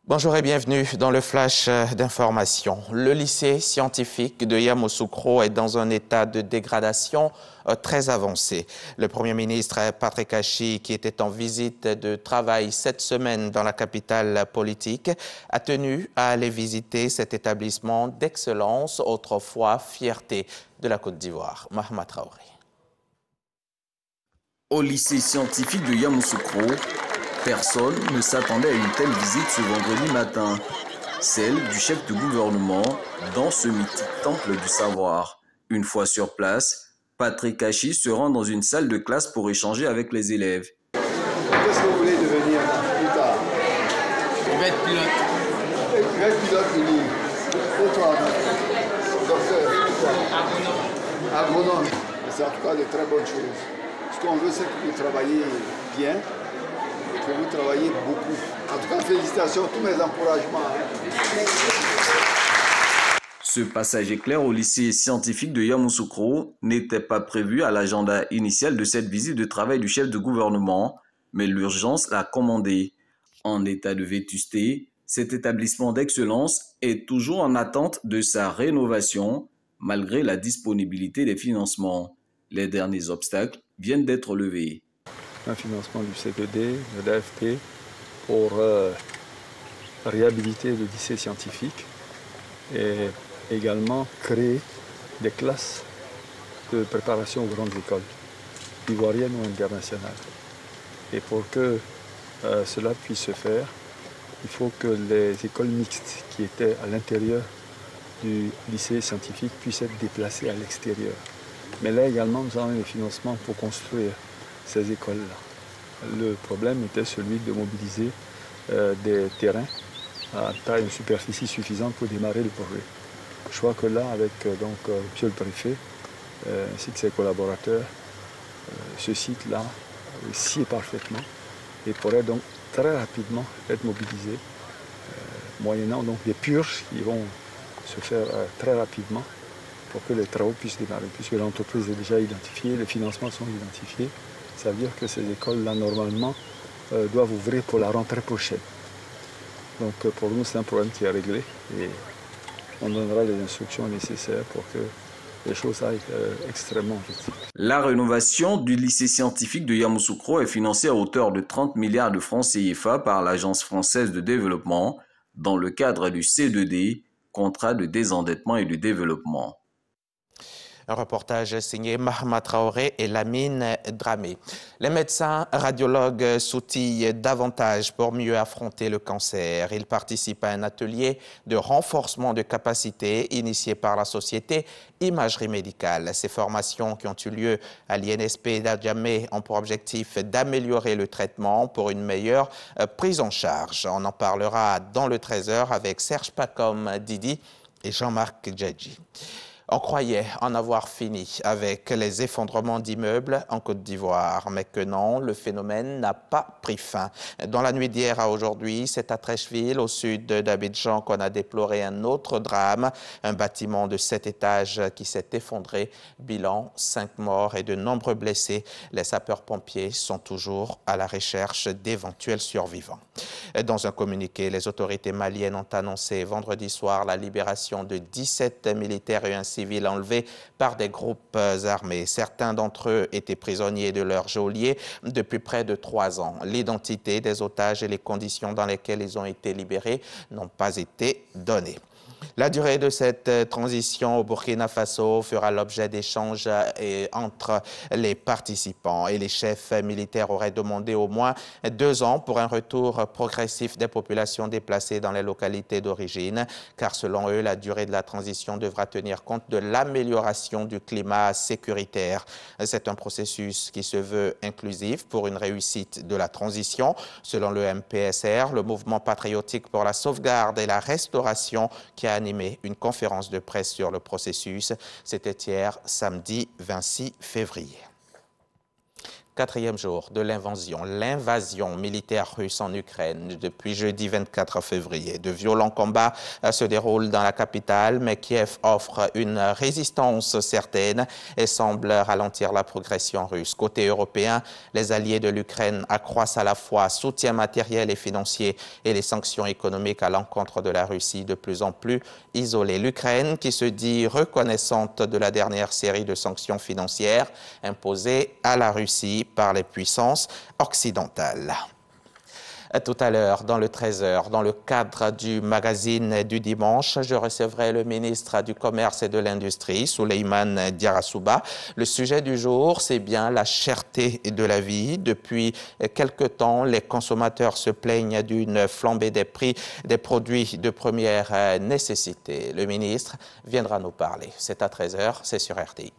Bonjour et bienvenue dans le flash d'information. Le lycée scientifique de Yamoussoukro est dans un état de dégradation très avancé. Le Premier ministre Patrick Achi, qui était en visite de travail cette semaine dans la capitale politique, a tenu à aller visiter cet établissement d'excellence, autrefois fierté de la Côte d'Ivoire. Mahama Traoré. Au lycée scientifique de Yamoussoukro, personne ne s'attendait à une telle visite ce vendredi matin, celle du chef de gouvernement dans ce mythique temple du savoir. Une fois sur place, Patrick Achi se rend dans une salle de classe pour échanger avec les élèves. Qu'est-ce que vous voulez devenir plus tard? Je vais être pilote. Je vais être pilote fini. Et toi, docteur? Agronome. Agronome. C'est en tout cas de très bonnes choses. Ce qu'on veut, c'est que vous travaillez bien. Que vous travaillez beaucoup. En tout cas, félicitations, tous mes encouragements. Ce passage éclair au lycée scientifique de Yamoussoukro n'était pas prévu à l'agenda initial de cette visite de travail du chef de gouvernement, mais l'urgence l'a commandé. En état de vétusté, cet établissement d'excellence est toujours en attente de sa rénovation, malgré la disponibilité des financements. Les derniers obstacles viennent d'être levés. Un financement du C2D, de l'AFP, pour réhabiliter le lycée scientifique et également créer des classes de préparation aux grandes écoles, ivoiriennes ou internationales. Et pour que cela puisse se faire, il faut que les écoles mixtes qui étaient à l'intérieur du lycée scientifique puissent être déplacées à l'extérieur. Mais là également, nous avons les financements pour construire ces écoles-là. Le problème était celui de mobiliser des terrains à taille et superficie suffisante pour démarrer le projet. Je crois que là, avec monsieur le préfet ainsi que ses collaborateurs, ce site-là sied parfaitement et pourrait donc très rapidement être mobilisé, moyennant donc des purges qui vont se faire très rapidement pour que les travaux puissent démarrer, puisque l'entreprise est déjà identifiée, les financements sont identifiés. Ça veut dire que ces écoles-là, normalement, doivent ouvrir pour la rentrée prochaine. Donc pour nous, c'est un problème qui est réglé et on donnera les instructions nécessaires pour que les choses aillent extrêmement vite. La rénovation du lycée scientifique de Yamoussoukro est financée à hauteur de 30 milliards de francs CFA par l'Agence française de développement dans le cadre du C2D, contrat de désendettement et de développement. Un reportage signé Mahama Traoré et Lamine Dramé. Les médecins radiologues s'outillent davantage pour mieux affronter le cancer. Ils participent à un atelier de renforcement de capacités initié par la société Imagerie Médicale. Ces formations qui ont eu lieu à l'INSP d'Adjamé ont pour objectif d'améliorer le traitement pour une meilleure prise en charge. On en parlera dans le 13h avec Serge Pacom Didi et Jean-Marc Djadji. On croyait en avoir fini avec les effondrements d'immeubles en Côte d'Ivoire, mais que non, le phénomène n'a pas pris fin. Dans la nuit d'hier à aujourd'hui, c'est à Treichville, au sud d'Abidjan, qu'on a déploré un autre drame, un bâtiment de 7 étages qui s'est effondré. Bilan, 5 morts et de nombreux blessés. Les sapeurs-pompiers sont toujours à la recherche d'éventuels survivants. Dans un communiqué, les autorités maliennes ont annoncé vendredi soir la libération de 17 militaires et un civils enlevés par des groupes armés. Certains d'entre eux étaient prisonniers de leurs geôliers depuis près de 3 ans. L'identité des otages et les conditions dans lesquelles ils ont été libérés n'ont pas été données. La durée de cette transition au Burkina Faso fera l'objet d'échanges entre les participants et les chefs militaires auraient demandé au moins 2 ans pour un retour progressif des populations déplacées dans les localités d'origine, car selon eux, la durée de la transition devra tenir compte de l'amélioration du climat sécuritaire. C'est un processus qui se veut inclusif pour une réussite de la transition. Selon le MPSR, le mouvement patriotique pour la sauvegarde et la restauration qui a animé une conférence de presse sur le processus. C'était hier, samedi 26 février. 4e jour de l'invasion militaire russe en Ukraine depuis jeudi 24 février. De violents combats se déroulent dans la capitale, mais Kiev offre une résistance certaine et semble ralentir la progression russe. Côté européen, les alliés de l'Ukraine accroissent à la fois soutien matériel et financier et les sanctions économiques à l'encontre de la Russie de plus en plus isolée. L'Ukraine, qui se dit reconnaissante de la dernière série de sanctions financières imposées à la Russie par les puissances occidentales. Tout à l'heure, dans le 13h, dans le cadre du magazine du dimanche, je recevrai le ministre du Commerce et de l'Industrie, Souleymane Diarra-Souba. Le sujet du jour, c'est bien la cherté de la vie. Depuis quelque temps, les consommateurs se plaignent d'une flambée des prix des produits de première nécessité. Le ministre viendra nous parler. C'est à 13h, c'est sur RTI.